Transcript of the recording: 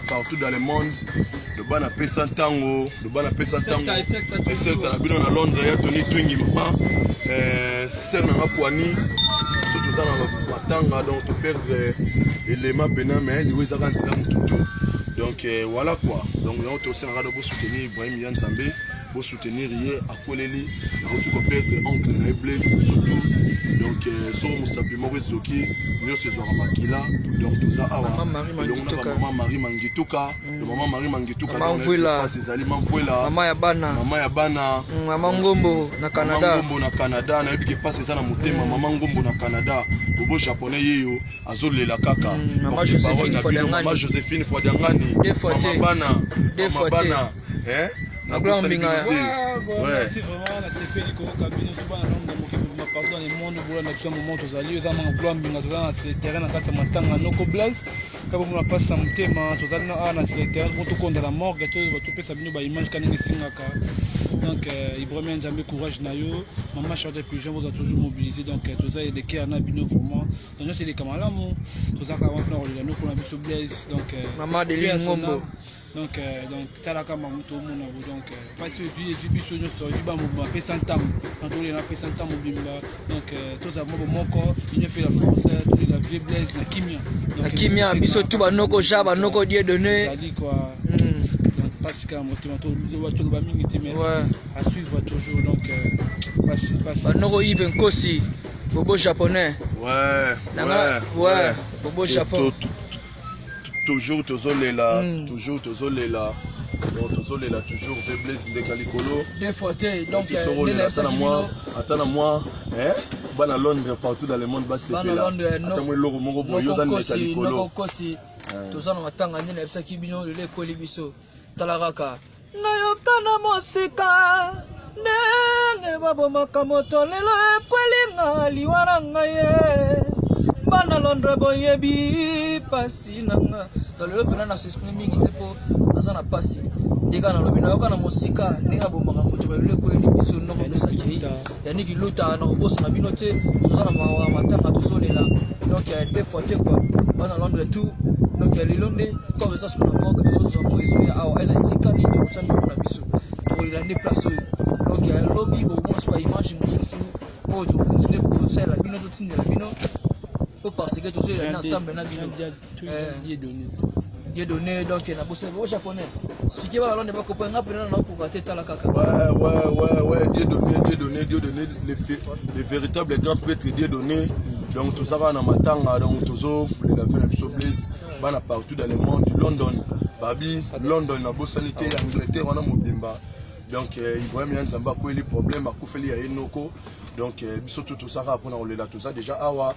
Partout dans le monde, le ban a pesa tango, le ban a pesa tango. Et c'est à la Londres, il y a Tony Twingy, maman. C'est dans la poignée. Surtout dans la tanga, donc tu perds les mains pénales, mais il y a un tout. Donc voilà quoi. Donc on est aussi en train de soutenir Ibrahim Yann Zambé, pour soutenir Rie à Koleli, à tout perdre oncle Blaise surtout. Donc sur Moussapi Morizoki, nous ce soir à Makila. Donc tout ça maman Marie Mangituka, maman Marie Mangituka, maman Vuela, maman Yabana, maman Ngombo na Canada, Ngombo na Canada, na ebi passe ça na motema, maman Ngombo na Canada, bobo japonais yeyo azole la kaka, maman Joséphine Fodiangani, maman Bana, hein? C'est vraiment la CFL qui pardon le monde pour la moment tous allés ils ont glombinga sur le terrain na kati matanga noko blaze kaba muna passa mutema tozalina ana sur le terrain pour tout la morgue tout pesa bino ba image kanenge singaka donc Ibrahim Nzambe courage na yo maman chanter plus jeune vous êtes toujours mobilisé donc toza les cœurs na bino vraiment donc c'est les camalamu toza ka wana rolila noko na biso blaze donc maman de Ngombo donc talaka mamuto mona donc parce que du biso nyonso du ba mo pesa ntam donc on a pesa ntam mobimba donc tout ça mon corps il fait la France toute la vie blaise na kimia biso tout ba noko jaba noko die donné dit quoi donc parce que motivato le ba mingi teme à suivre toujours donc passe ba noko Yves Nkosi bobo japonais bobo japonais toujours tozole là toujours Blaise Ndekalikolo des photos donc attends moi hein bana Londres partout dans le monde bas attends moi logo moko boyo za Ndekalikolo kosi tozana matanga ndene bisa kibino le koli biso talaraka nayokana mosika nenge babomaka moto lelo ekwelinga liwana ngaye bana Londres boyebi pasi nanga dalelo pena na s'exprimer mingi tepo azana pasi ndeka na lobi na yokana mosika ndenge bomaka moto balelo ekwelinga biso noko besaki yani kiluta na obosa na bino te tozana matanga tozolela donc des fois quoi bana Londres tout donc lilonde comme ça sur la morgue tozomo ezoya awa eza sikani totsa na biso tolela ne place donc lobby bo mo soit image mususu o to continue pour cela bino to tindela bino parce que tous les ensemble na bino Dieu donné donc na bosse au japonais expliquez moi alors ne pas comprendre après na ko bater tala kaka Dieu donné les véritables grands prêtres Dieu donné donc tout ça va na matanga donc toujours la fin de Blaise bana partout dans le monde London babi London na bosanité Angleterre on a mobimba donc Ibrahim Yann Zamba ko les problèmes a ko feli ya enoko donc biso tout ça pour na olela tout ça déjà awa